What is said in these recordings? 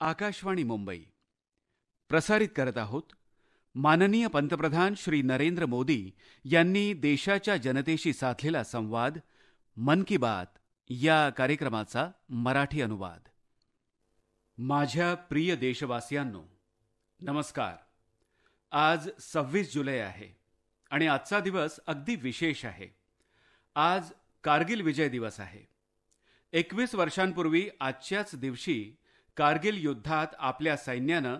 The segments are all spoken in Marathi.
आकाशवाणी मुंबई प्रसारित करत आहोत. माननीय पंतप्रधान श्री नरेंद्र मोदी यांनी देशाच्या जनतेशी साधलेला संवाद मन की बात या कार्यक्रमाचा मराठी अनुवाद. माझ्या प्रिय देशवासियांनो, नमस्कार. आज 26 जुलै आहे आणि आजचा दिवस अगदी विशेष आहे. आज कारगिल विजय दिवस आहे. 21 वर्षांपूर्वी आजच्याच दिवशी कारगिल युद्धात आपल्या सैन्यानं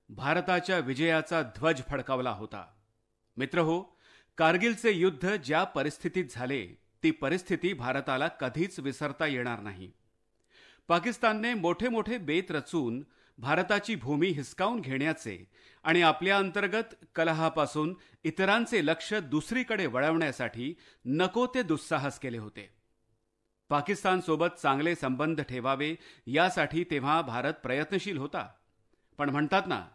भारताच्या विजयाचा ध्वज फडकावला होता. मित्रहो, कारगिलचे युद्ध ज्या परिस्थितीत झाले ती परिस्थिती भारताला कधीच विसरता येणार नाही. पाकिस्तानने मोठे मोठे बेत रचून भारताची भूमी हिसकावून घेण्याचे आणि आपल्या अंतर्गत कलहापासून इतरांचे लक्ष दुसरीकडे वळवण्यासाठी नको ते दुस्साहस केले होते. पाकिस्तानसोबत चांगले संबंध ठेवावे यासाठी तेव्हा भारत प्रयत्नशील होता. पण म्हणतात ना,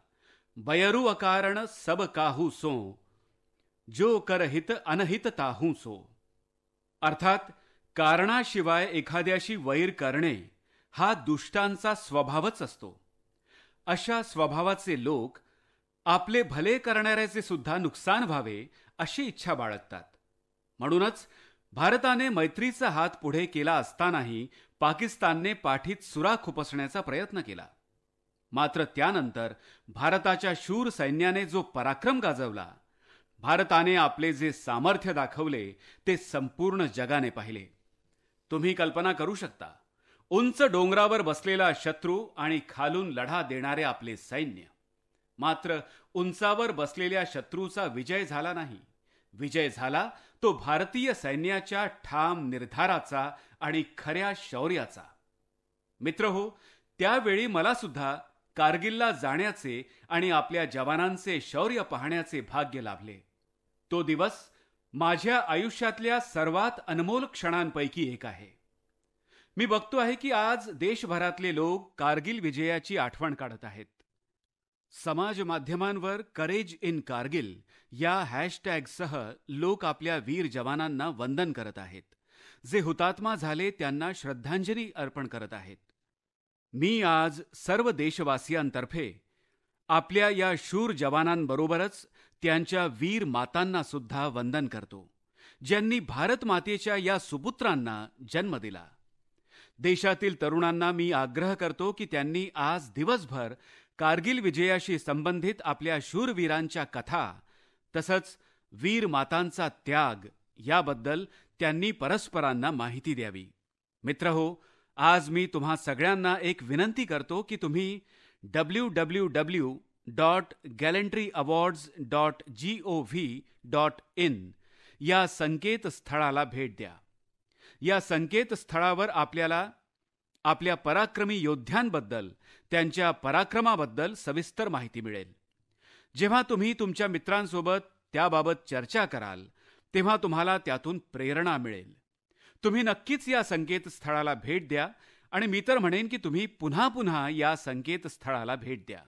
बयरू अकारण सब काहू सो, जो कर हित अनहित ताहू सो. अर्थात कारणाशिवाय एखाद्याशी वैर करणे हा दुष्टांचा स्वभावच असतो. अशा स्वभावाचे लोक आपले भले करणाऱ्याचे सुद्धा नुकसान व्हावे अशी इच्छा बाळगतात. म्हणूनच भारताने मैत्रीचा हात पुढे केला असतानाही पाकिस्तानने पाठीत सुरा खुपसण्याचा प्रयत्न केला. मात्र त्यानंतर भारताच्या शूर सैन्याने जो पराक्रम गाजवला, भारताने आपले जे सामर्थ्य दाखवले ते संपूर्ण जगाने पाहिले. तुम्ही कल्पना करू शकता, उंच डोंगरावर बसलेला शत्रू आणि खालून लढा देणारे आपले सैन्य. मात्र उंचावर बसलेल्या शत्रूचा विजय झाला नाही. विजय झाला तो भारतीय सैन्याच्या ठाम निर्धाराचा आणि खऱ्या शौर्याचा. मित्रहो, त्यावेळी मला सुद्धा कारगिलला जाण्याचे आणि आपल्या जवानांचे शौर्य पाहण्याचे भाग्य लाभले. तो दिवस माझ्या आयुष्यातल्या सर्वात अनमोल क्षणांपैकी एक आहे. मी बघतो आहे की आज देशभरातले लोक कारगिल विजयाची आठवण काढत आहेत. समाज माध्यमांवर करेज इन कारगिल या हॅशटॅगसह लोक आपल्या वीर जवानांना वंदन करत आहेत. जे हुतात्मा झाले त्यांना श्रद्धांजली अर्पण करत आहेत. मी आज सर्व देशवासियांतर्फे आपल्या या शूर जवानांबरोबरच त्यांच्या वीर मातांना सुद्धा वंदन करतो, ज्यांनी भारत मातेच्या या सुपुत्रांना जन्म दिला. देशातील तरुणांना मी आग्रह करतो की त्यांनी आज दिवसभर कारगिल विजयाशी संबंधित आपल्या शूरवीरांच्या कथा तसंच वीर मातांचा त्याग याबद्दल त्यांनी परस्परांना माहिती द्यावी. मित्रहो, आज मी तुम्हा सगळ्यांना एक विनंती करतो की तुम्ही www.gallantryawards.gov.in या संकेतस्थळाला भेट द्या. या संकेतस्थळावर आपल्याला आपल्या पराक्रमी योद्ध्यांबद्दल, त्यांच्या पराक्रमाबद्दल सविस्तर माहिती मिळेल. जेव्हा तुम्ही तुमच्या मित्रांसोबत त्याबाबत चर्चा कराल तेव्हा तुम्हाला त्यातून प्रेरणा मिळेल. तुम्ही नक्कीच या संकेतस्थळाला भेट द्या आणि मी तर म्हणेन की तुम्ही पुन्हा पुन्हा या संकेतस्थळाला भेट द्या.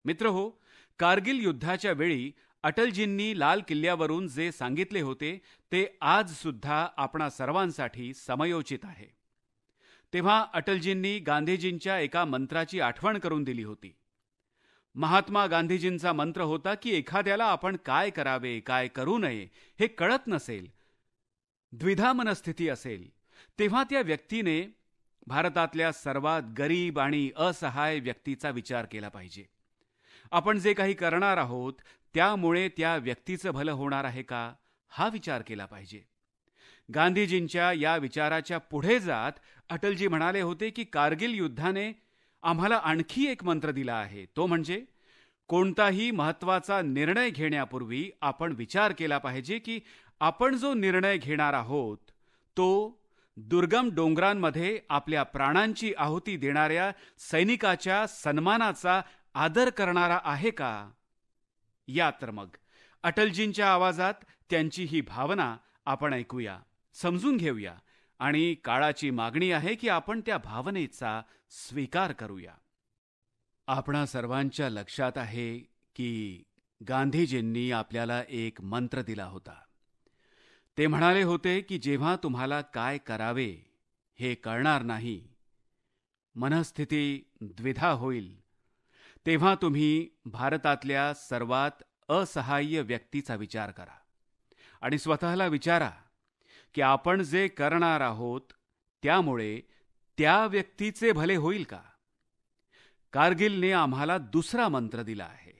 मित्रहो, कारगिल युद्धाच्या वेळी अटलजींनी लाल किल्ल्यावरून जे सांगितले होते ते आज सुद्धा आपणा सर्वांसाठी समयोचित आहे. तेव्हा अटलजींनी गांधीजींच्या एका मंत्राची आठवण करून दिली होती. महात्मा गांधीजींचा मंत्र होता की एखाद्याला आपण काय करावे काय करू नये हे कळत नसेल, द्विधा मनस्थिती असेल, तेव्हा त्या व्यक्तीने भारतातल्या सर्वात गरीब आणि असहाय व्यक्तीचा विचार केला पाहिजे. आपण जे काही करणार आहोत त्यामुळे त्या व्यक्तीचं भलं होणार आहे का, हा विचार केला पाहिजे. गांधीजींच्या या विचाराच्या पुढे जात अटलजी म्हणाले होते की कारगिल युद्धाने आम्हाला आणखी एक मंत्र दिला आहे. तो म्हणजे कोणताही महत्त्वाचा निर्णय घेण्यापूर्वी आपण विचार केला पाहिजे की आपण जो निर्णय घेणार आहोत तो दुर्गम डोंगरांमध्ये आपल्या प्राणांची आहुती देणाऱ्या सैनिकाच्या सन्मानाचा आदर करणारा आहे का. या तर मग अटलजींच्या आवाजात त्यांची ही भावना आपण ऐकूया, समजून घेऊया आणि काळाची मागणी आहे की आपण त्या भावनेचा स्वीकार करूया. आपणा सर्वांच्या लक्षात आहे की गांधीजींनी आपल्याला एक मंत्र दिला होता. ते म्हणाले होते की जेव्हा तुम्हाला काय करावे हे कळणार नाही, मनस्थिती द्विधा होईल, तेव्हा तुम्ही भारतातल्या सर्वात असहाय्य व्यक्तीचा विचार करा आणि स्वतःला विचारा की आपण जे करणार आहोत त्यामुळे त्या व्यक्तीचे भले होईल का? कारगिलने आम्हाला दुसरा मंत्र दिला आहे.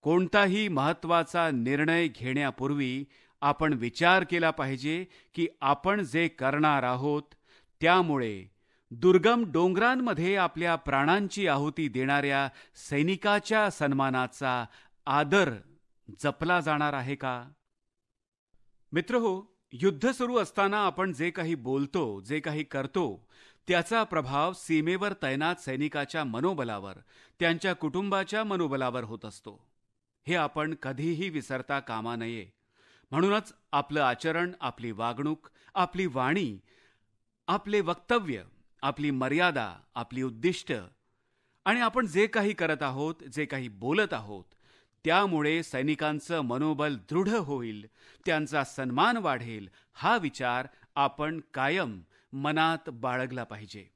कोणताही महत्त्वाचा निर्णय घेण्यापूर्वी आपण विचार केला पाहिजे की आपण जे करणार आहोत त्यामुळे दुर्गम डोंगरांमध्ये आपल्या प्राणांची आहुती देणाऱ्या सैनिकाच्या सन्मानाचा आदर जपला जाणार आहे का? मित्रहो, युद्ध सुरू असताना आपण जे काही बोलतो, जे काही करतो, त्याचा प्रभाव सीमेवर तैनात सैनिकाच्या मनोबलावर, त्यांच्या कुटुंबाच्या मनोबलावर होत असतो. हे आपण कधीही विसरता कामा नये. म्हणूनच आपलं आचरण, आपली वागणूक, आपली वाणी, आपले वक्तव्य, आपली मर्यादा, आपली उद्दिष्ट आणि आपण जे काही करत आहोत, जे काही बोलत आहोत, त्यामुळे सैनिकांचं मनोबल दृढ होईल, त्यांचा सन्मान वाढेल, हा विचार आपण कायम मनात बाळगला पाहिजे.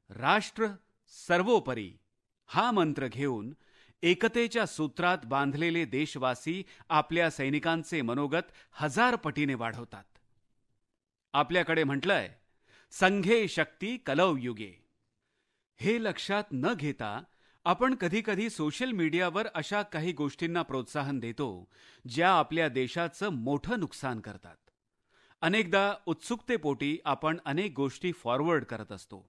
राष्ट्र सर्वोपरी हा मंत्र घेऊन एकतेच्या सूत्रात बांधलेले देशवासी आपल्या सैनिकांचे मनोगत 1000 पटीने वाढवतात. आपल्याकडे म्हटलंय, संघे शक्ती कलौ युगे. हे लक्षात न घेता आपण कधीकधी सोशल मीडियावर अशा काही गोष्टींना प्रोत्साहन देतो ज्या आपल्या देशाचं मोठं नुकसान करतात. अनेकदा उत्सुकतेपोटी आपण अनेक गोष्टी फॉरवर्ड करत असतो.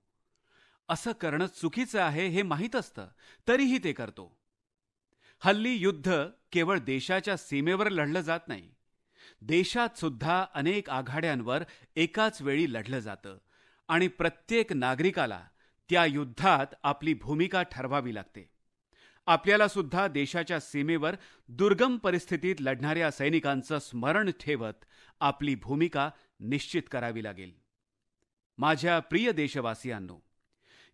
असं करणं चुकीचं आहे हे माहीत असतं, तरीही ते करतो. हल्ली युद्ध केवळ देशाच्या सीमेवर लढलं जात नाही. देशात सुद्धा अनेक आघाड्यांवर एकाच वेळी लढलं जातं आणि प्रत्येक नागरिकाला त्या युद्धात आपली भूमिका ठरवावी लागते. आपल्याला सुद्धा देशाच्या सीमेवर दुर्गम परिस्थितीत लढणाऱ्या सैनिकांचं स्मरण ठेवत आपली भूमिका निश्चित करावी लागेल. माझ्या प्रिय देशवासियांनो,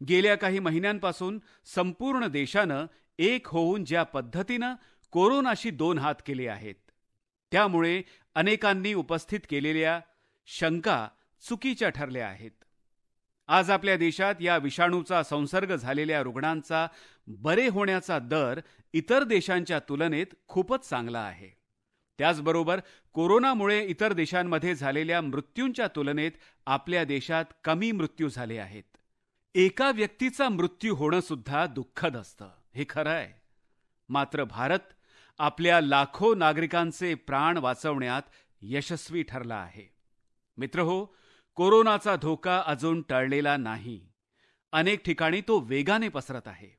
गेल्या काही महिन्यांपासून संपूर्ण देशानं एक होऊन ज्या पद्धतीनं कोरोनाशी 2 हात केले आहेत, त्यामुळे अनेकांनी उपस्थित केलेल्या शंका चुकीच्या ठरल्या आहेत. आज आपल्या देशात या विषाणूचा संसर्ग झालेल्या रुग्णांचा बरे होण्याचा दर इतर देशांच्या तुलनेत खूपच चांगला आहे. त्याचबरोबर कोरोनामुळे इतर देशांमध्ये झालेल्या मृत्यूंच्या तुलनेत आपल्या देशात कमी मृत्यू झाले आहेत. एका व्यक्तीचा मृत्यू होणं सुद्धा दुःखद असतं, हे खरं आहे. मात्र भारत आपल्या लाखो नागरिकांचे प्राण वाचवण्यात यशस्वी ठरला आहे. मित्रहो, कोरोनाचा धोका अजून टळलेला नाही. अनेक ठिकाणी तो वेगाने पसरत आहे.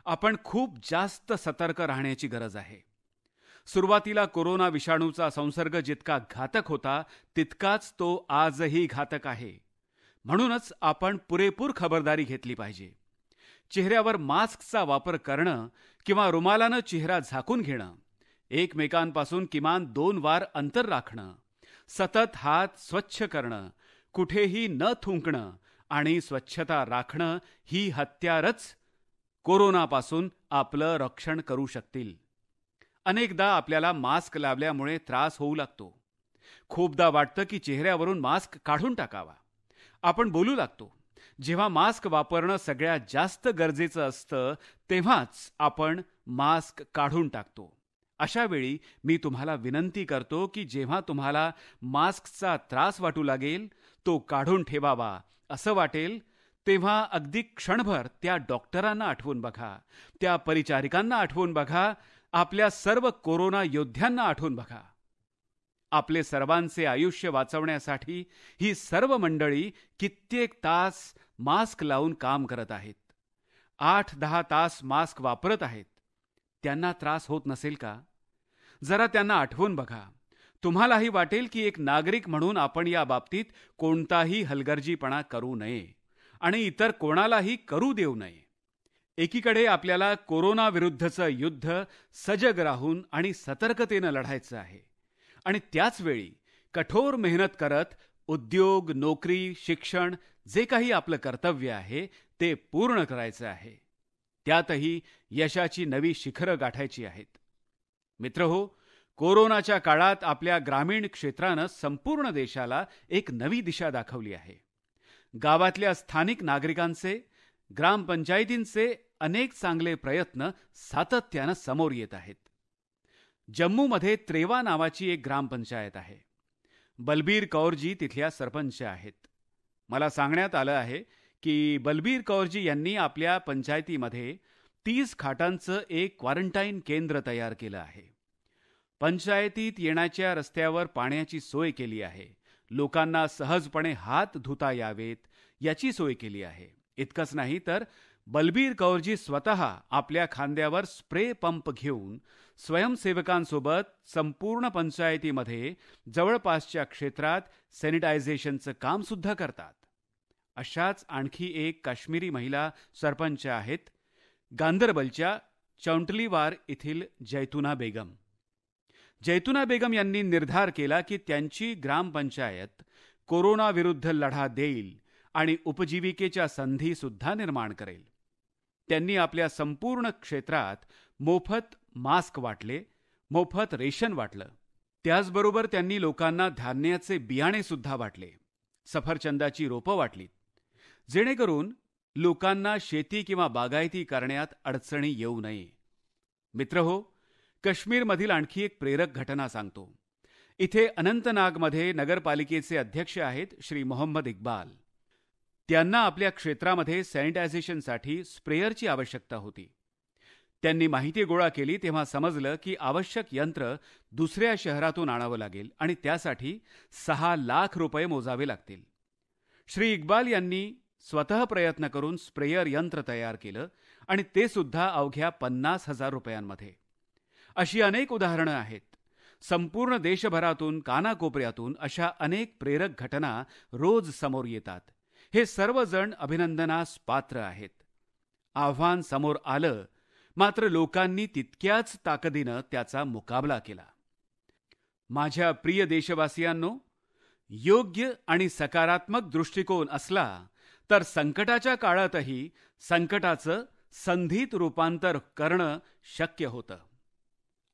आपण खूप जास्त सतर्क राहण्याची गरज आहे. सुरुवातीला कोरोना विषाणूचा संसर्ग जितका घातक होता, तितकाच तो आजही घातक आहे. म्हणूनच आपण पुरेपूर खबरदारी घेतली पाहिजे. चेहऱ्यावर मास्कचा वापर करणं किंवा रुमालानं चेहरा झाकून घेणं, एकमेकांपासून किमान 2 वार अंतर राखणं, सतत हात स्वच्छ करणं, कुठेही न थुंकणं आणि स्वच्छता राखणं ही हत्यारच कोरोनापासून आपलं रक्षण करू शकतील. अनेकदा आपल्याला मास्क लावल्यामुळे त्रास होऊ लागतो. खूपदा वाटतं की चेहऱ्यावरून मास्क काढून टाकावा. आपण बोलू लागतो. जेव्हा मास्क वापरणं सगळ्यात जास्त गरजेचं असतं तेव्हाच आपण मास्क काढून टाकतो. अशा वेळी मी तुम्हाला विनंती करतो की जेव्हा तुम्हाला मास्कचा त्रास वाटू लागेल, तो काढून ठेवावा असं वाटेल, तेव्हा अगदी क्षणभर त्या डॉक्टरांना आठवून बघा, त्या परिचारिकांना आठवून बघा, आपल्या सर्व कोरोना योद्ध्यांना आठवून बघा. आपले सर्वांचे आयुष्य वाचवण्यासाठी ही सर्व मंडळी कित्येक तास मास्क लावून काम करत आहेत. 8-10 तास मास्क वापरत आहेत. त्यांना त्रास होत नसेल का? जरा त्यांना आठवून बघा. तुम्हालाही वाटेल की एक नागरिक म्हणून आपण या बाबतीत कोणताही हलगर्जीपणा करू नये आणि इतर कोणालाही करू देऊ नये. एकीकडे आपल्याला कोरोना विरुद्धचं युद्ध सजग राहून आणि सतर्कतेनं लढायचं आहे आणि त्याचवेळी कठोर मेहनत करत उद्योग, नोकरी, शिक्षण जे काही आपलं कर्तव्य आहे ते पूर्ण करायचं आहे. त्यातही यशाची नवी शिखरं गाठायची आहेत. मित्रहो, कोरोनाच्या काळात आपल्या ग्रामीण क्षेत्रानं संपूर्ण देशाला एक नवी दिशा दाखवली आहे. गावातल्या स्थानिक नागरिकांचे ग्रामपंचायतींचे अनेक चांगले प्रयत्न सातत्यानं समोर येत आहेत. जम्मूमध्ये त्रेवा नावाची एक ग्रामपंचायत आहे. बलबीर कौरजी तिथल्या सरपंच आहेत. मला सांगण्यात आलं आहे की बलबीर कौरजी यांनी आपल्या पंचायतीमध्ये 30 खाटांचं एक क्वारंटाईन केंद्र तयार केलं आहे. पंचायतीत येण्याच्या रस्त्यावर पाण्याची सोय केली आहे. लोकांना सहजपणे हात धुता यावेत याची सोय केली आहे. इतकंच नाही तर बलबीर कौरजी स्वतः आपल्या खांद्यावर स्प्रे पंप घेऊन स्वयंसेवकांसोबत संपूर्ण पंचायतीमध्ये जवळपासच्या क्षेत्रात सॅनिटायझेशनचं काम सुद्धा करतात. अशाच आणखी एक काश्मीरी महिला सरपंच आहेत गांदरबलच्या चौंटलीवार येथील जैतुना बेगम. जैतुना बेगम यांनी निर्धार केला की त्यांची ग्रामपंचायत कोरोनाविरुद्ध लढा देईल आणि उपजीविकेच्या संधी सुद्धा निर्माण करेल. त्यांनी आपल्या संपूर्ण क्षेत्रात मोफत मास्क वाटले, मोफत रेशन वाटलं. त्याचबरोबर त्यांनी लोकांना धान्याचे बियाणे सुद्धा वाटले, सफरचंदाची रोपं वाटलीत, जेणेकरून लोकांना शेती किंवा बागायती करण्यात अडचणी येऊ नये. मित्रहो, काश्मीरमधील आणखी एक प्रेरक घटना सांगतो. इथे अनंतनागमध्ये नगरपालिकेचे अध्यक्ष आहेत श्री मोहम्मद इक्बाल. त्यांना आपल्या क्षेत्रामध्ये सॅनिटायझेशनसाठी स्प्रेयरची आवश्यकता होती. त्यांनी माहिती गोळा केली तेव्हा समजलं की आवश्यक यंत्र दुसऱ्या शहरातून आणावं लागेल आणि त्यासाठी 6 लाख रुपये मोजावे लागतील. श्री इक्बाल यांनी स्वतः प्रयत्न करून स्प्रेयर यंत्र तयार केलं आणि ते सुद्धा अवघ्या 50,000 रुपयांमध्ये. अशी अनेक उदाहरणं आहेत. संपूर्ण देशभरातून कानाकोपऱ्यातून अशा अनेक प्रेरक घटना रोज समोर येतात. हे सर्वजण अभिनंदनास पात्र आहेत. आव्हान समोर आलं, मात्र लोकांनी तितक्याच ताकदीनं त्याचा मुकाबला केला. माझ्या प्रिय देशवासियांनो, योग्य आणि सकारात्मक दृष्टिकोन असला तर संकटाच्या काळातही संकटाचं संधीत रूपांतर करणं शक्य होतं.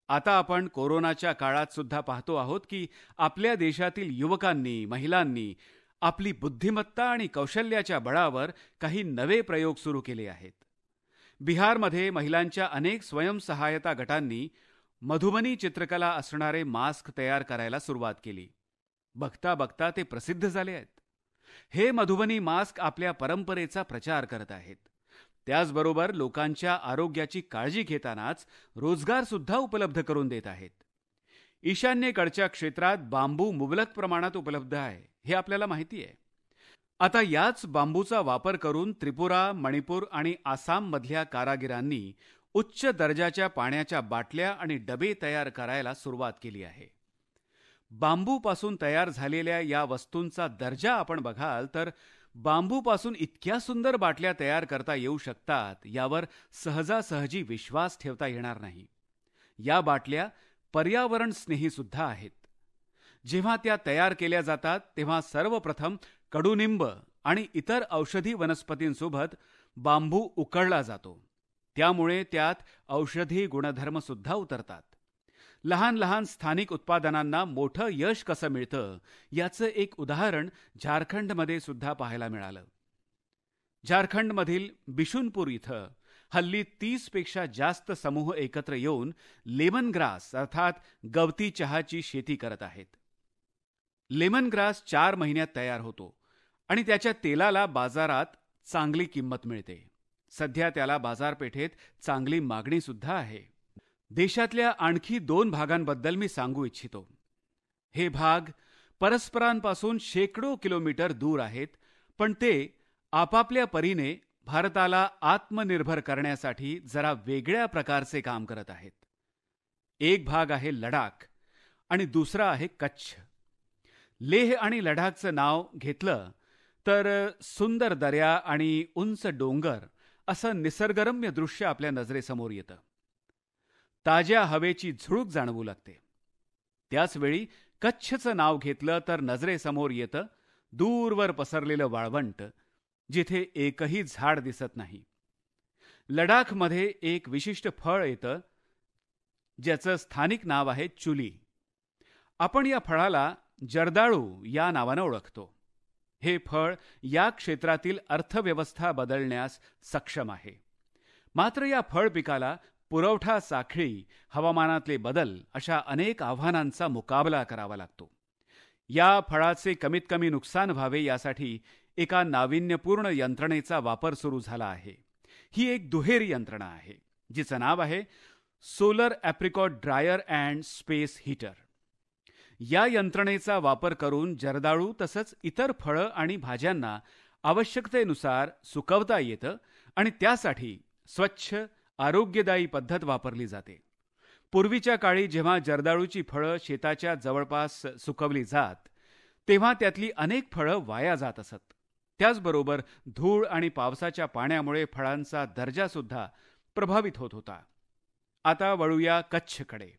आता आपण कोरोनाच्या काळात सुद्धा पाहतो आहोत की आपल्या देशातील युवकांनी, महिलांनी आपली बुद्धिमत्ता आणि कौशल्याच्या बळावर काही नवे प्रयोग सुरू केले आहेत. बिहारमध्ये महिलांच्या अनेक स्वयंसहायता गटांनी मधुबनी चित्रकला असणारे मास्क तयार करायला सुरुवात केली. बघता बघता ते प्रसिद्ध झाले आहेत. हे मधुबनी मास्क आपल्या परंपरेचा प्रचार करत आहेत. त्याचबरोबर लोकांच्या आरोग्याची काळजी घेतानाच रोजगार सुद्धा उपलब्ध करून देत आहेत. ईशान्येकडच्या क्षेत्रात बांबू मुबलक प्रमाणात उपलब्ध आहे, हे आपल्याला माहिती आहे. आता याच बांबूचा वापर करून त्रिपुरा, मणिपूर आणि आसाम मधल्या कारागिरांनी उच्च दर्जाच्या पाण्याच्या बाटल्या आणि डबे तयार करायला सुरुवात केली आहे. बांबूपासून तयार झालेल्या या वस्तूंचा दर्जा आपण बघाल तर बांबूपासून इतक्या सुंदर बाटल्या तयार करता येऊ शकतात यावर सहजासहजी विश्वास ठेवता येणार नाही. या बाटल्या पर्यावरण स्नेही सुद्धा आहेत. जेव्हा त्या तयार केल्या जातात तेव्हा सर्वप्रथम कडुनिंब आणि इतर औषधी वनस्पतींसोबत बांबू उकळला जातो. त्यामुळे त्यात औषधी गुणधर्म सुद्धा उतरतात. लहान लहान स्थानिक उत्पादनांना मोठं यश कसं मिळतं याचं एक उदाहरण झारखंडमध्ये सुद्धा पाहायला मिळालं. झारखंडमधील बिशुनपूर इथं हल्ली 30 पेक्षा जास्त समूह एकत्र येऊन लेमन ग्रास अर्थात गवती चहाची शेती करत आहेत. लेमन ग्रास 4 महिन्यात तयार होतो आणि त्याच्या तेलाला बाजारात चांगली किंमत मिळते. सध्या त्याला बाजारपेठेत चांगली मागणी सुद्धा आहे. देशातल्या आणखी 2 भागांबद्दल मी सांगू इच्छितो. हे भाग परस्परांपासून शेकडो किलोमीटर दूर आहेत, पण ते आपापल्या परीने भारताला आत्मनिर्भर करण्यासाठी जरा वेगळ्या प्रकारचे काम करत आहेत. एक भाग आहे लडाख आणि दुसरा आहे कच्छ. लेह आणि लडाखचं नाव घेतलं तर सुंदर दर्या आणि उंच डोंगर असं निसर्गरम्य दृश्य आपल्या नजरेसमोर येतं. ताज्या हवेची झुळूक जाणवू लागते. त्याचवेळी कच्छचं नाव घेतलं तर नजरेसमोर येतं दूरवर पसरलेलं वाळवंट, जिथे एकही झाड दिसत नाही. लडाखमध्ये एक विशिष्ट फळ येतं ज्याचं स्थानिक नाव आहे चुली. आपण या फळाला जर्दाळू या नावानं ओळखतो. हे फळ या क्षेत्रातील अर्थव्यवस्था बदलण्यास सक्षम आहे. मात्र या फळ पिकाला पुरवठा साखळी, हवामानातले बदल अशा अनेक आव्हानांचा मुकाबला करावा लागतो. या फळाचे कमीत कमी नुकसान व्हावे यासाठी एका नाविन्यपूर्ण यंत्रणेचा वापर सुरू झाला आहे. ही एक दुहेरी यंत्रणा आहे जिचं नाव आहे solar apricot dryer and space heater. या यंत्रणेचा वापर करून जर्दाळू तसंच इतर फळं आणि भाज्यांना आवश्यकतेनुसार सुकवता येतं आणि त्यासाठी स्वच्छ आरोग्यदायी पद्धत वापरली जाते. पूर्वीच्या काळी जेव्हा जर्दाळूची फळं शेताच्या जवळपास सुकवली जात तेव्हा त्यातली अनेक फळं वाया जात असत. त्याचबरोबर धूळ आणि पावसाच्या पाण्यामुळे फळांचा दर्जासुद्धा प्रभावित होत होता. आता वळूया कच्छकडे.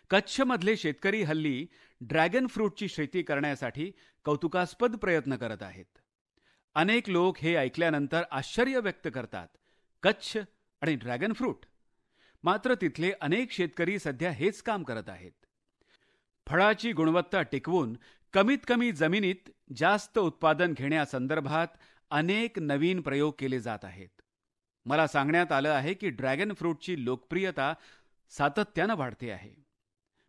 कच्छमधले शेतकरी हल्ली ड्रॅगन फ्रूटची शेती करण्यासाठी कौतुकास्पद प्रयत्न करत आहेत. अनेक लोक हे ऐकल्यानंतर आश्चर्य व्यक्त करतात. कच्छ आणि ड्रॅगन फ्रूट. मात्र तिथले अनेक शेतकरी सध्या हेच काम करत आहेत. फळाची गुणवत्ता टिकवून कमीत कमी जमिनीत जास्त उत्पादन घेण्यासंदर्भात अनेक नवीन प्रयोग केले जात आहेत. मला सांगण्यात आलं आहे की ड्रॅगन फ्रूटची लोकप्रियता सातत्यानं वाढते आहे.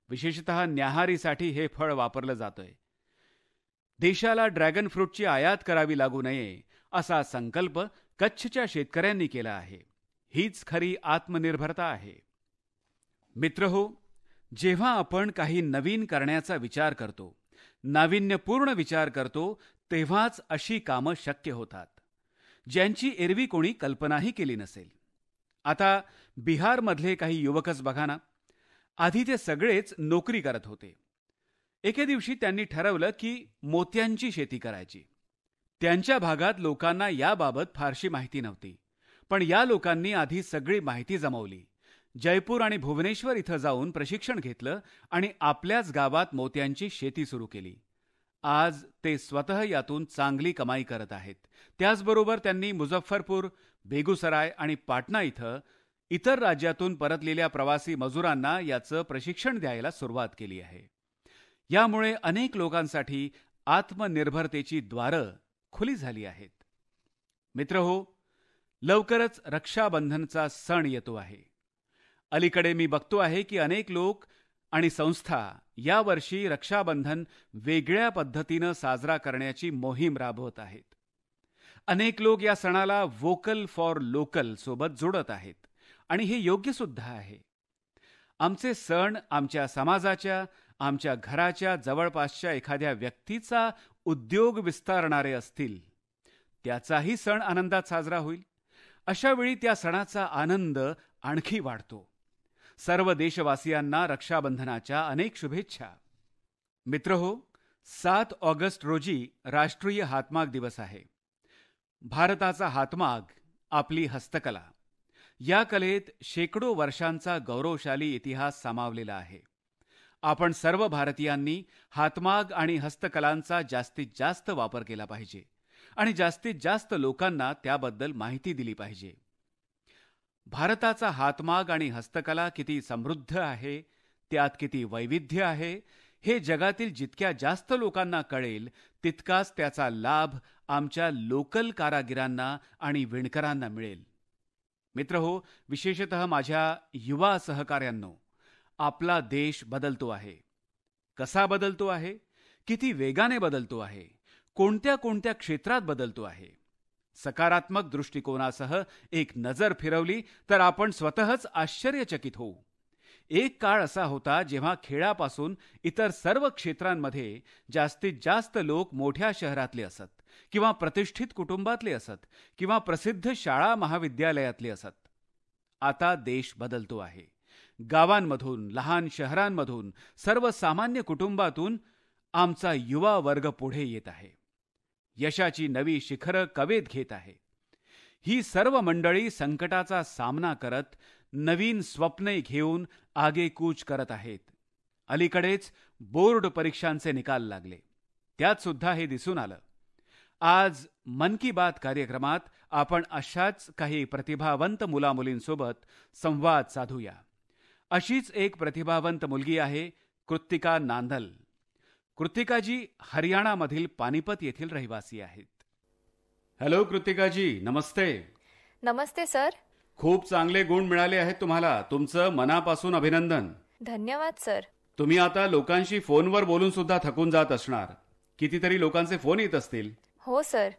विशेषतः न्याहारीसाठी हे फळ वापरलं जातंय. देशाला ड्रॅगन फ्रूटची आयात करावी लागू नये असा संकल्प कच्छच्या शेतकऱ्यांनी केला आहे. हीच खरी आत्मनिर्भरता आहे. मित्रहो, जेव्हा आपण काही नवीन करण्याचा विचार करतो, नाविन्यपूर्ण विचार करतो, तेव्हाच अशी कामं शक्य होतात ज्यांची एरवी कोणी कल्पनाही केली नसेल. आता बिहारमधले काही युवकच बघा ना. आधी ते सगळेच नोकरी करत होते. एके दिवशी त्यांनी ठरवलं की मोत्यांची शेती करायची. त्यांच्या भागात लोकांना याबाबत फारशी माहिती नव्हती. पण या लोकांनी आधी सगळी माहिती जमवली. जयपूर आणि भुवनेश्वर इथं जाऊन प्रशिक्षण घेतलं आणि आपल्याच गावात मोत्यांची शेती सुरू केली. आज ते स्वतः यातून चांगली कमाई करत आहेत. त्याचबरोबर त्यांनी मुझफ्फरपूर, बेगुसराय आणि पाटणा इथं इतर राज्यातून परतलेल्या प्रवासी मजुरांना याचं प्रशिक्षण द्यायला सुरुवात केली आहे. यामुळे अनेक लोकांसाठी आत्मनिर्भरतेची द्वारं खुली झाली आहेत. मित्रहो, लवकरच रक्षाबंधनचा सण येतो आहे. अलीकडे मी बघतो आहे की अनेक लोक आणि संस्था यावर्षी रक्षाबंधन वेगळ्या पद्धतीनं साजरा करण्याची मोहीम राबवत आहेत. अनेक लोक या सणाला वोकल फॉर लोकल सोबत जोडत आहेत आणि हे योग्य सुद्धा आहे. आमचे सण आमच्या समाजाच्या, आमच्या घराच्या जवळपासच्या एखाद्या व्यक्तीचा उद्योग विस्तारणारे असतील, त्याचाही सण आनंदात साजरा होईल. अशा वेळी त्या सणाचा आनंद आणखी वाढतो. सर्व देशवासियांना रक्षाबंधनाच्या अनेक शुभेच्छा. मित्रहो, 7 ऑगस्ट रोजी राष्ट्रीय हातमाग दिवस आहे. भारताचा हातमाग आपली हस्तकला. या कलेत शेकडो वर्षांचा गौरवशाली इतिहास सामावलेला आहे. आपण सर्व भारतीयांनी हातमाग आणि हस्तकलांचा जास्तीत जास्त वापर केला पाहिजे आणि जास्तीत जास्त लोकांना त्याबद्दल माहिती दिली पाहिजे. भारताचा हातमाग आणि हस्तकला किती समृद्ध आहे, त्यात किती वैविध्य आहे, हे जगातील जितक्या जास्त लोकांना कळेल तितकाच त्याचा लाभ आमच्या लोकल कारागिरांना आणि विणकरांना मिळेल. मित्रहो, विशेषतः माझ्या युवा सहकाऱ्यांनो, आपला देश बदलतो आहे. कसा बदलतो आहे, किती वेगाने बदलतो आहे, कोणत्या कोणत्या क्षेत्रात बदलतो आहे. सकारात्मक दृष्टिकोनासह एक नजर फिरवली तर आपण स्वतःच आश्चर्यचकित होऊ. एक काळ असा होता जेव्हा खेळापासून इतर सर्व क्षेत्रांमध्ये जास्तीत जास्त लोक मोठ्या शहरातले असत किंवा प्रतिष्ठित कुटुंबातले असत किंवा प्रसिद्ध शाळा महाविद्यालयातले असत. आता देश बदलतो आहे. गावांमधून, लहान शहरांमधून, सर्वसामान्य कुटुंबातून आमचा युवा वर्ग पुढे येत आहे. यशाची नवी शिखरं कवेत घेत आहे. ही सर्व मंडळी संकटाचा सामना करत नवीन स्वप्ने घेऊन आगेकूच करत आहेत. अलीकडेच बोर्ड परीक्षांचे निकाल लागले. त्यात सुद्धा हे दिसून आलं. आज मन की बात कार्यक्रमात आपण अशाच काही प्रतिभावंत मुलामुलींसोबत संवाद साधूया. अशीच एक प्रतिभावंत मुलगी आहे कृत्तिका नांदल. कृतिकाजी हरियाणामधील पानिपत येथील रहिवासी आहेत. हॅलो कृतिकाजी, नमस्ते. नमस्ते सर. खूप चांगले गुण मिळाले आहेत तुम्हाला. तुमचं मनापासून अभिनंदन. धन्यवाद सर. तुम्ही आता लोकांशी फोनवर बोलून सुद्धा थकून जात असणार. कितीतरी लोकांचे फोन येत असतील. हो सर.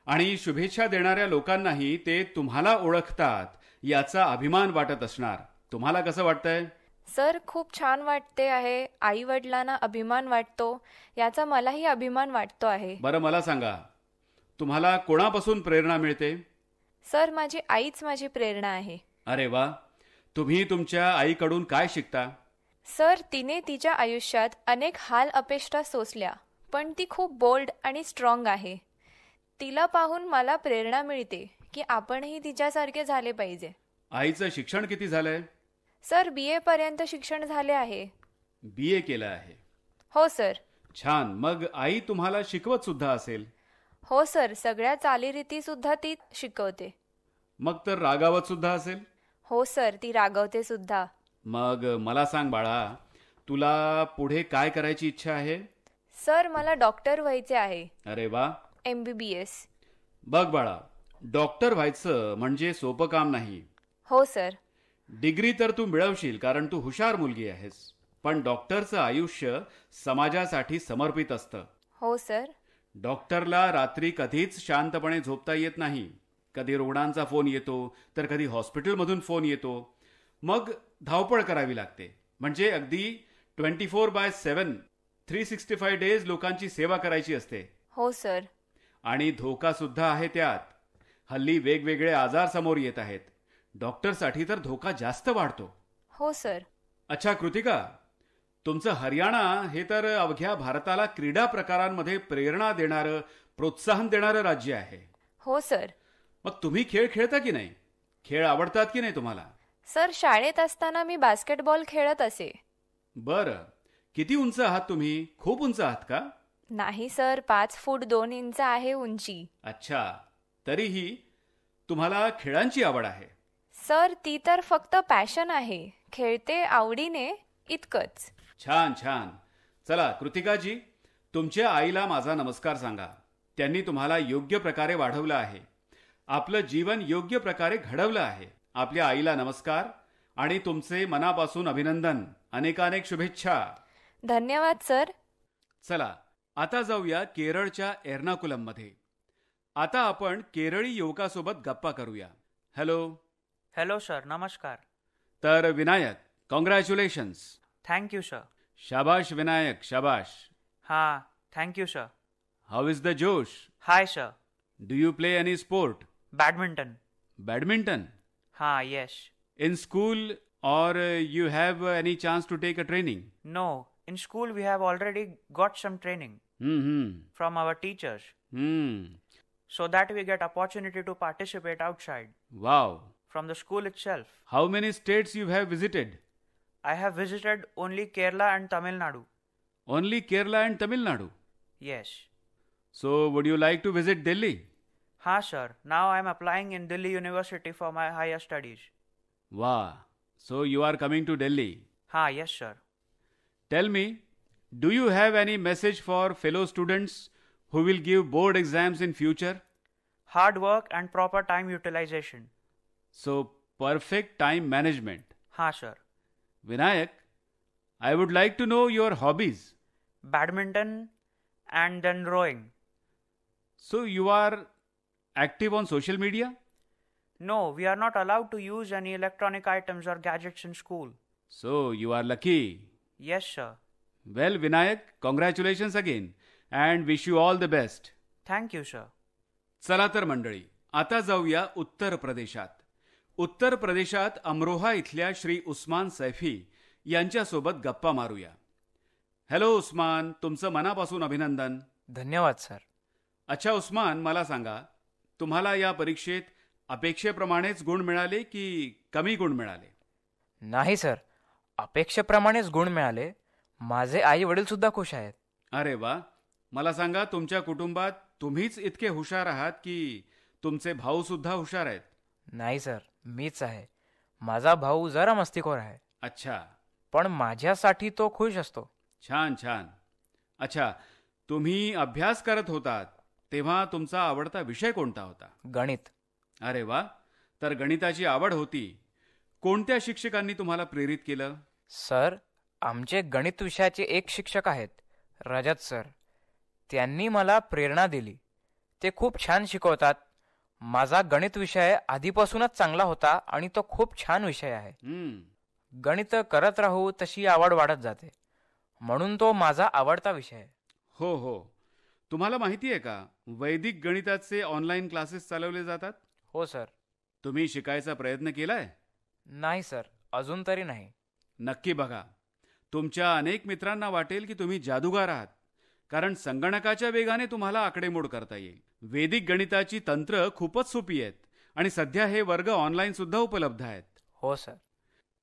आणि शुभेच्छा देणाऱ्या लोकांनाही ते तुम्हाला ओळखतात याचा अभिमान वाटत असणार. तुम्हाला कसं वाटतंय? सर खूप छान वाटते आहे. आई वडिलांना अभिमान वाटतो, याचा मलाही अभिमान वाटतो आहे. बरं मला सांगा, तुम्हाला कोणापासून प्रेरणा मिळते? सर माझी आईच माझी प्रेरणा आहे. अरे वा, तुम्ही तुमच्या आईकडून काय शिकता? सर तिने तिच्या आयुष्यात अनेक हाल अपेष्टा सोसल्या, पण ती खूप बोल्ड आणि स्ट्रॉंग आहे. तिला पाहून मला प्रेरणा मिळते की आपणही तिच्यासारखे झाले पाहिजे. आईचं शिक्षण किती झालंय? सर BA पर्यंत शिक्षण झाले आहे. BA केलं आहे. हो सर. छान. मग आई तुम्हाला शिकवत सुद्धा असेल? हो सर, सगळ्या चालीरीती सुद्धा ती शिकवते. मग तर रागावत सुद्धा असेल? हो सर, ती रागवते सुद्धा. मग मला सांग बाळा, तुला पुढे काय करायची इच्छा आहे? सर मला डॉक्टर व्हायचे आहे. अरे वा. MBBS. बघ बाळा, डॉक्टर व्हायचं म्हणजे सोपं काम नाही. हो सर. डिग्री तर तू मिळवशील कारण तू हुशार मुलगी आहेस, पण डॉक्टरचं आयुष्य समाजासाठी समर्पित असतं. हो सर. डॉक्टरला रात्री कधीच शांतपणे झोपता येत नाही. कधी रुग्णांचा फोन येतो, तर कधी हॉस्पिटलमधून फोन येतो. मग धावपळ करावी लागते. म्हणजे अगदी 24/7 365 डेज लोकांची सेवा करायची असते. हो सर. आणि धोका सुद्धा आहे त्यात. हल्ली वेगवेगळे आजार समोर येत आहेत. डॉक्टरसाठी तर धोका जास्त वाढतो. हो सर. अच्छा कृतिका, तुमचं हरियाणा हे तर अवघ्या भारताला क्रीडा प्रकारांमध्ये प्रेरणा देणारं, प्रोत्साहन देणारं राज्य आहे. हो सर. मग तुम्ही खेळ खेळता की नाही? खेळ आवडतात की नाही तुम्हाला? सर शाळेत असताना मी बास्केटबॉल खेळत असे. बरं. किती उंच आहात तुम्ही? खूप उंच आहात का? नाही सर, 5 फूट 2 इंच आहे उंची. अच्छा. तरीही तुम्हाला खेळांची आवड आहे. सर ती तर फक्त पॅशन आहे. खेळते आवडीने, इतकंच. छान छान. चला कृतिकाजी, तुमच्या आईला माझा नमस्कार सांगा. त्यांनी तुम्हाला योग्य प्रकारे वाढवलं आहे. आपलं जीवन योग्य प्रकारे घडवलं आहे. आपल्या आईला नमस्कार आणि तुमचे मनापासून अभिनंदन. अनेकानेक शुभेच्छा. धन्यवाद सर. चला आता जाऊया केरळच्या एर्नाकुलममध्ये. आता आपण केरळी युवकासोबत गप्पा करूया. हॅलो. हॅलो सर, नमस्कार. तर Vinayak, congratulations. Thank you sir. शाबाश विनायक, शाबाश. हां, thank you sir. How is the जोश? Hi sir. Do you play any sport? Badminton. Badminton? हां, yes. In school, or you have any chance to take a training? No, in school we have already got some training Hmm. from our teachers, Hmm. so that we get opportunity to participate outside Wow. from the school itself. How many states you have visited? I have visited only Kerala and Tamil Nadu. Only Kerala and Tamil Nadu. Yes. So would you like to visit Delhi? Ha sir, now I am applying in Delhi University for my higher studies. Wow. So you are coming to Delhi. Ha, yes sir. Tell me, do you have any message for fellow students who will give board exams in future? Hard work and proper time utilization. So perfect time management. Ha sir. Vinayak, I would like to know your hobbies. Badminton and then rowing. So you are active on social media? No, we are not allowed to use any electronic items or gadgets in school. So you are lucky. Yes, sir. Well, Vinayak, congratulations again and wish you all the best. Thank you, sir. चला तर मंडळी, आता जाऊया उत्तर प्रदेशात. उत्तर प्रदेशात अमरोहा इथल्या श्री उस्मान सैफी यांच्यासोबत गप्पा मारूया. हॅलो उस्मान, तुमचं मनापासून अभिनंदन. धन्यवाद सर. अच्छा उस्मान, मला सांगा, तुम्हाला या परीक्षेत अपेक्षेप्रमाणेच गुण मिळाले की कमी गुण मिळाले? नाही सर, अपेक्षेप्रमाणेच गुण मिळाले. माझे आई वडील सुद्धा खुश आहेत. अरे वा. मला सांगा, तुमच्या कुटुंबात तुम्हीच इतके हुशार आहात की तुमचे भाऊ सुद्धा हुशार आहेत? नाही सर, मीच आहे. माझा भाऊ जरा मस्तीखोर आहे. अच्छा. पण माझ्यासाठी तो खुश असतो. छान छान. अच्छा, तुम्ही अभ्यास करत होतात तेव्हा तुमचा आवडता विषय कोणता होता? गणित. अरे वा, तर गणिताची आवड होती. कोणत्या शिक्षकांनी तुम्हाला प्रेरित केलं? सर, आमचे गणित विषयाचे एक शिक्षक आहेत, रजत सर. त्यांनी मला प्रेरणा दिली. ते खूप छान शिकवतात. माझा गणित विषय आधीपासूनच चांगला होता आणि तो खूप छान विषय आहे. गणित करत राहू तशी आवड वाढत जाते, म्हणून तो माझा आवडता विषय आहे. हो हो. तुम्हाला माहिती आहे का, वैदिक गणिताचे ऑनलाईन क्लासेस चालवले जातात? हो सर. तुम्ही शिकायचा प्रयत्न केलाय? नाही सर, अजून तरी नाही. नक्की बघा. तुमच्या अनेक मित्रांना वाटेल की तुम्ही जादूगार आहात, कारण संगणकाच्या वेगाने तुम्हाला आकडेमोड करता येईल. वैदिक गणिताची तंत्र खूपच सोपी आहेत आणि सध्या हे वर्ग ऑनलाईन सुद्धा उपलब्ध आहेत. हो सर.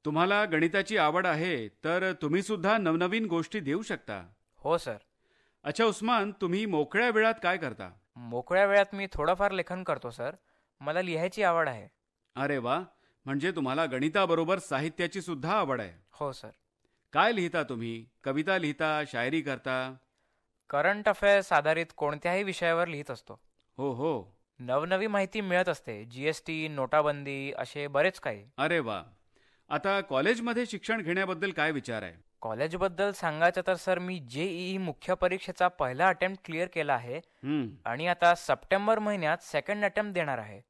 तुम्हाला गणिताची आवड आहे तर तुम्ही सुद्धा नवनवीन गोष्टी देऊ शकता. हो सर. अच्छा उस्मान, तुम्ही मोकळ्या वेळात काय करता? मोकळ्या वेळात मी थोडंफार लेखन करतो सर. मला लिहायची आवड आहे. अरे वा, म्हणजे तुम्हाला गणिताबरोबर साहित्याची सुद्धा आवड आहे. हो सर. काय लिहिता तुम्ही? कविता लिहिता, शायरी करता? करंट अफेअर्स आधारित कोणत्याही विषयावर लिहित असतो. हो हो. नवनवी माहिती मिळत असते. जीएसटी, नोटाबंदी असे बरेच काही. अरे वा. आता कॉलेजमध्ये शिक्षण घेण्याबद्दल काय विचार आहे? कॉलेजबद्दल सांगायचं तर सर, मी जेईई मुख्य परीक्षेचा पहिला अटेम्प्ट क्लिअर केला आहे आणि आता सप्टेंबर महिन्यात सेकंड अटेम्प्ट देणार आहे.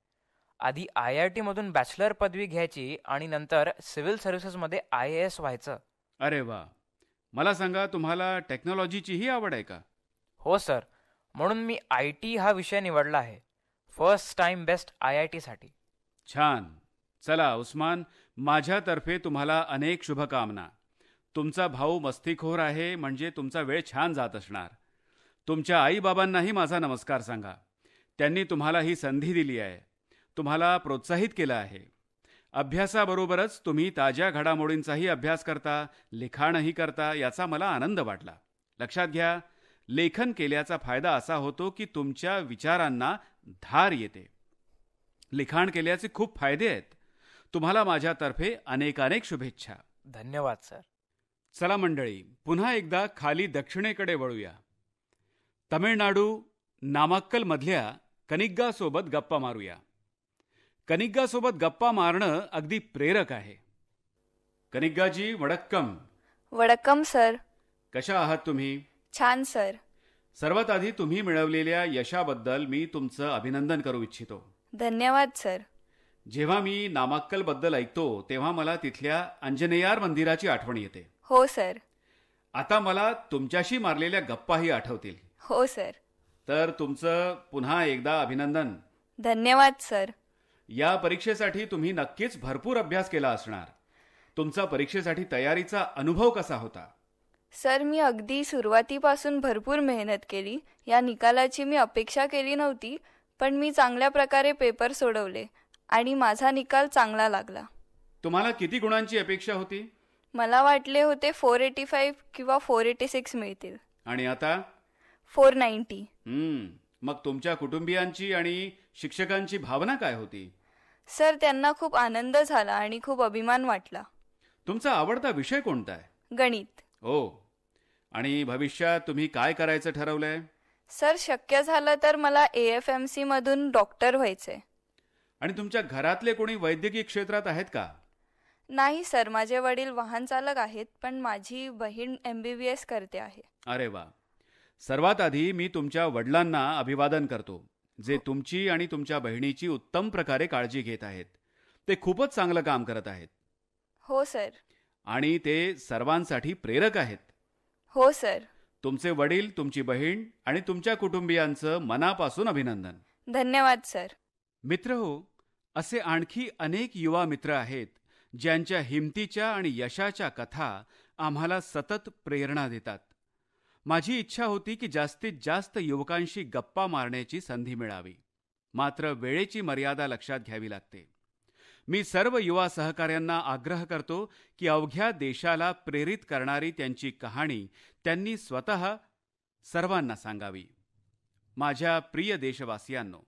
आधी IIT मधून बॅचलर पदवी घ्यायची आणि नंतर सिव्हिल सर्व्हिसेसमध्ये IAS व्हायचं. अरे वा. मला सांगा, तुम्हाला टेक्नॉलॉजीचीही आवड आहे का? हो सर, म्हणून मी IT हा विषय निवडला आहे. फर्स्ट टाइम बेस्ट IIT साठी. छान. चला उस्मान, माझ्यातर्फे तुम्हाला अनेक शुभकामना. तुमचा भाऊ मस्तीखोर आहे म्हणजे तुमचा वेळ छान जात असणार. तुमच्या आईबाबांनाही माझा नमस्कार सांगा. त्यांनी तुम्हाला ही संधी दिली आहे, तुम्हाला प्रोत्साहित केलं आहे. अभ्यासाबरोबरच तुम्ही ताज्या घडामोडींचाही अभ्यास करता, लिखाणही करता, याचा मला आनंद वाटला. लक्षात घ्या, लेखन केल्याचा फायदा असा होतो की तुमच्या विचारांना धार येते. लिखाण केल्याचे खूप फायदे आहेत. तुम्हाला माझ्यातर्फे अनेकानेक शुभेच्छा. धन्यवाद सर. चला मंडळी, पुन्हा एकदा खाली दक्षिणेकडे वळूया. तमिळनाडू नामाक्कल मधल्या कनिग्गासोबत गप्पा मारूया. कनिग्गासोबत गप्पा मारणं अगदी प्रेरक आहे. कनिग्गाजी, वडक्कम. वडक्कम सर. कशा आहात तुम्ही? छान सर. सर्वात आधी तुम्ही मिळवलेल्या यशाबद्दल मी तुमचं अभिनंदन करू इच्छितो. धन्यवाद सर. जेव्हा मी नामाक्कल बद्दल ऐकतो तेव्हा मला तिथल्या अंजनेयार मंदिराची आठवण येते. हो सर. आता मला तुमच्याशी मारलेल्या गप्पाही आठवतील. हो सर. तर तुमचं पुन्हा एकदा अभिनंदन. धन्यवाद सर. या परीक्षेसाठी तुम्ही नक्कीच भरपूर अभ्यास केला असणार. तुमचा परीक्षेसाठी तयारीचा अनुभव कसा होता? सर, मी अगदी सुरुवातीपासून भरपूर मेहनत केली. या निकालाची मी अपेक्षा केली नव्हती, पण मी चांगल्या प्रकारे पेपर सोडवले आणि माझा निकाल चांगला लागला. तुम्हाला किती गुणांची अपेक्षा होती? मला वाटले होते 485 किंवा 486 मिळतील. आणि आता? 490. मग तुमच्या कुटुंबियांची आणि शिक्षकांची भावना काय होती? सर, त्यांना खूप आनंद झाला आणि खूप अभिमान वाटला. तुमचा आवडता विषय कोणता आहे? गणित. हो. आणि भविष्यात तुम्ही काय करायचं ठरवलंय? सर, शक्य झालं तर मला AFMC मधून डॉक्टर व्हायचंय. आणि तुमच्या घरातले कोणी वैद्यकीय क्षेत्रात आहेत का? नाही सर, माझे वडील वाहन चालक आहेत, पण माझी बहीण MBBS करते आहे. अरे वा. सर्वात आधी मी तुमच्या वडिलांना अभिवादन करतो, जे तुमची आणि तुमच्या बहिणीची उत्तम प्रकारे काळजी घेत आहेत. ते खूपच चांगलं काम करत आहेत. हो सर. आणि ते सर्वांसाठी प्रेरक आहेत. हो सर. तुमचे वडील, तुमची बहीण आणि तुमच्या कुटुंबियांचं मनापासून अभिनंदन. धन्यवाद सर. मित्रहो, असे आणखी अनेक युवा मित्र आहेत ज्यांच्या हिमतीच्या आणि यशाच्या कथा आम्हाला सतत प्रेरणा देतात. माझी इच्छा होती की जास्तीत जास्त युवकांशी गप्पा मारण्याची संधी मिळावी, मात्र वेळेची मर्यादा लक्षात घ्यावी लागते. मी सर्व युवा सहकाऱ्यांना आग्रह करतो की अवघ्या देशाला प्रेरित करणारी त्यांची कहाणी त्यांनी स्वतः सर्वांना सांगावी. माझ्या प्रिय देशवासियांनो,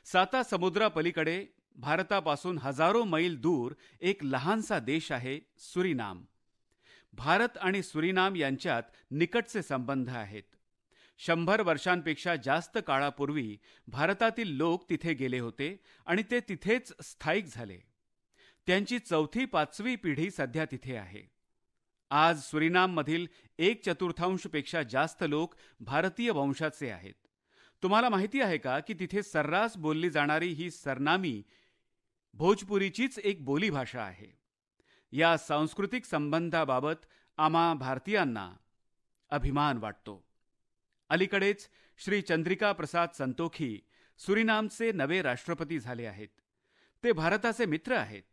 7 समुद्रापलीकडे भारतापासून हजारो मैल दूर एक लहानसा देश आहे सुरिनाम. भारत आणि सुरिनाम यांच्यात निकटचे संबंध आहेत. 100 वर्षांपेक्षा जास्त काळापूर्वी भारतातील लोक तिथे गेले होते आणि ते तिथेच स्थायिक झाले. त्यांची 4थी-5वी पिढी सध्या तिथे आहे. आज सुरिनाममधील 1/4 पेक्षा जास्त लोक भारतीय वंशाचे आहेत. तुम्हाला माहिती आहे का की तिथे सर्रास बोलली जाणारी ही सरनामी भोजपुरीचीच एक बोलीभाषा आहे. या सांस्कृतिक संबंधाबाबत आम्हा भारतीयांना अभिमान वाटतो. अलीकडेच श्री चंद्रिका प्रसाद संतोखी सुरिनामचे नवे राष्ट्रपती झाले आहेत. ते भारताचे मित्र आहेत.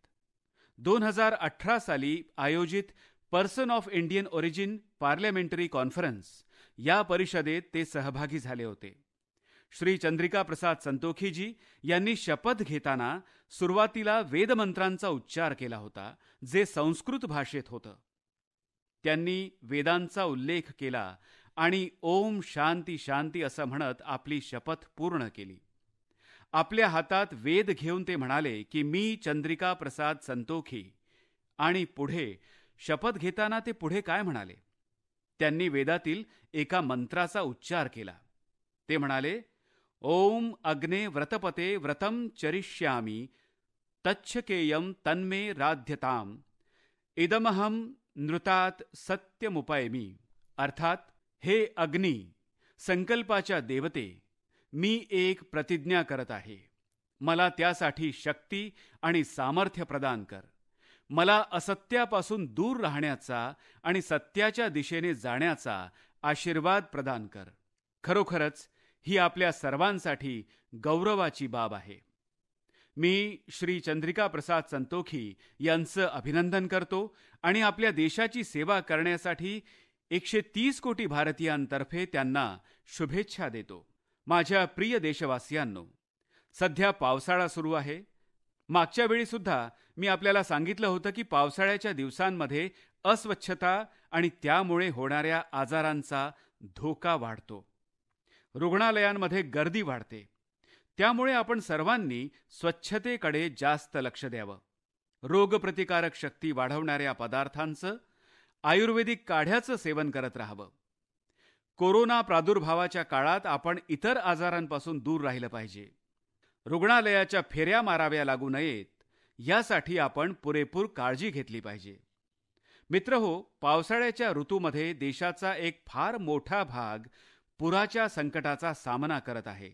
2018 साली आयोजित person of Indian origin parliamentary conference या परिषदेत ते सहभागी झाले होते. श्री चंद्रिका प्रसाद संतोखीजी यांनी शपथ घेताना सुरुवातीला वेदमंत्रांचा उच्चार केला होता, जे संस्कृत भाषेत होतं. त्यांनी वेदांचा उल्लेख केला आणि ओम शांती शांती असं म्हणत आपली शपथ पूर्ण केली. आपल्या हातात वेद घेऊन ते म्हणाले की मी चंद्रिका प्रसाद संतोखी. आणि पुढे शपथ घेताना ते पुढे काय म्हणाले? त्यांनी वेदातील एका मंत्राचा उच्चार केला. ते म्हणाले, ओम अग्ने व्रतपते व्रतम चरिष्यामी तच्छकेयम तन्मे राध्यताम इदमहम नृतात सत्यमुपैमी. अर्थात, हे अग्नी, संकल्पाच्या देवते, मी एक प्रतिज्ञा करत आहे. मला त्यासाठी शक्ती आणि सामर्थ्य प्रदान कर. मला असत्यापासून दूर राहण्याचा आणि सत्याच्या दिशेने जाण्याचा आशीर्वाद प्रदान कर. खरोखरच ही आपल्या सर्वांसाठी गौरवाची बाब आहे. मी श्री चंद्रिका प्रसाद संतोखी यांचं अभिनंदन करतो आणि आपल्या देशाची सेवा करण्यासाठी 130 कोटी भारतीयांतर्फे त्यांना शुभेच्छा देतो. माझ्या प्रिय देशवासियांनो, सध्या पावसाळा सुरू आहे. मागच्या वेळी सुद्धा मी आपल्याला सांगितलं होतं की पावसाळ्याच्या दिवसांमध्ये अस्वच्छता आणि त्यामुळे होणाऱ्या आजारांचा धोका वाढतो. रुग्णालयांमध्ये गर्दी वाढते. त्यामुळे आपण सर्वांनी स्वच्छतेकडे जास्त लक्ष द्यावं. रोगप्रतिकारक शक्ती वाढवणाऱ्या पदार्थांचं, आयुर्वेदिक काढ्याचं सेवन करत राहावं. कोरोना प्रादुर्भावाच्या काळात आपण इतर आजारांपासून दूर राहिलं पाहिजे. रुग्णालयाच्या फेऱ्या माराव्या लागू नयेत यासाठी आपण पुरेपूर काळजी घेतली पाहिजे. मित्रहो, पावसाळ्याच्या ऋतूमध्ये देशाचा एक फार मोठा भाग पुराच्या संकटाचा सामना करत आहे.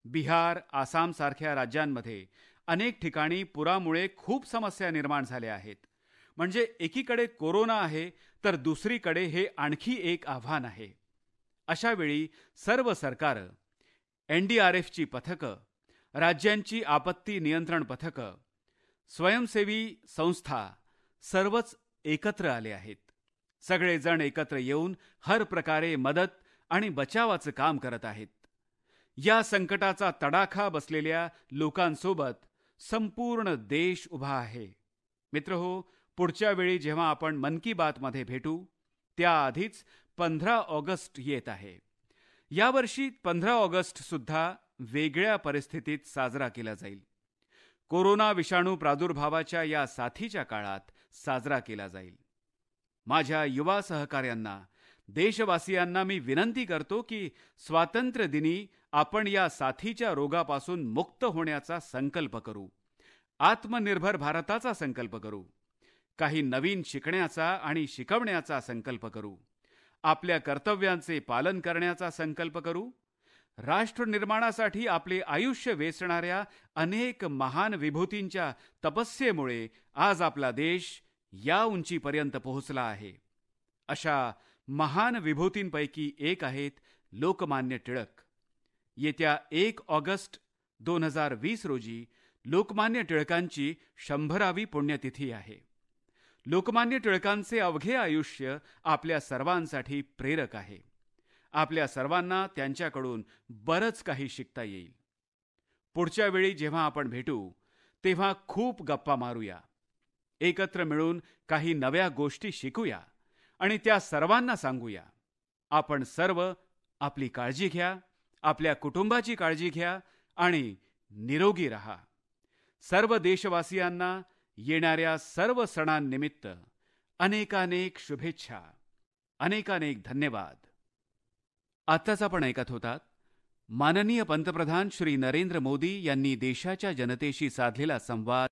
बिहार, आसामसारख्या राज्यांमध्ये अनेक ठिकाणी पुरामुळे खूप समस्या निर्माण झाल्या आहेत. म्हणजे एकीकडे कोरोना आहे तर दुसरीकडे हे आणखी एक आव्हान आहे. अशा वेळी सर्व सरकारं, NDRFची पथकं, राज्यांची आपत्ती नियंत्रण पथकं, स्वयंसेवी संस्था सर्वच एकत्र आले आहेत. सगळेजण एकत्र येऊन हर प्रकारे मदत आणि बचावाचं काम करत आहेत. या संकटाचा तडाखा बसलेल्या लोकांसोबत संपूर्ण देश उभा आहे. मित्रहो, पुढच्या वेळी जेव्हा आपण मन की बात मध्ये भेटू त्याआधीच 15 ऑगस्ट येत आहे. यावर्षी 15 ऑगस्ट सुद्धा वेगळ्या परिस्थितीत साजरा केला जाईल. कोरोना विषाणू प्रादुर्भावाच्या या साथीच्या काळात साजरा केला जाईल. माझ्या युवा सहकाऱ्यांना, देशवासियांना मी विनंती करतो की स्वातंत्र्य दिनी आपण या साथीच्या रोगापासून मुक्त होण्याचा संकल्प करू. आत्मनिर्भर भारताचा संकल्प करू. काही नवीन शिकण्याचा आणि शिकवण्याचा संकल्प करू. आपल्या कर्तव्यांचे पालन करण्याचा संकल्प करू. राष्ट्र निर्माणासाठी आपले आयुष्य वेचणाऱ्या अनेक महान विभूतींच्या तपस्येमुळे आज आपला देश या उंचीपर्यंत पोहोचला आहे. अशा महान विभूतींपैकी एक आहेत लोकमान्य टिळक. येत्या 1 ऑगस्ट 2020 रोजी लोकमान्य टिळकांची 100वी पुण्यतिथी आहे. लोकमान्य टिळकांचे अवघे आयुष्य आपल्या सर्वांसाठी प्रेरक आहे. आपल्या सर्वांना त्यांच्याकडून बरंच काही शिकता येईल. पुढच्या वेळी जेव्हा आपण भेटू तेव्हा खूप गप्पा मारूया. एकत्र मिळून काही नव्या गोष्टी शिकूया आणि त्या सर्वांना सांगूया. आपण सर्व आपली काळजी घ्या, आपल्या कुटुंबाची काळजी घ्या आणि निरोगी रहा. सर्व देशवासियांना येणाऱ्या सर्व सणांनिमित्त अनेकानेक शुभेच्छा. अनेकानेक धन्यवाद. आत्ताच आपण ऐकत होतात माननीय पंतप्रधान श्री नरेंद्र मोदी यांनी देशाच्या जनतेशी साधलेला संवाद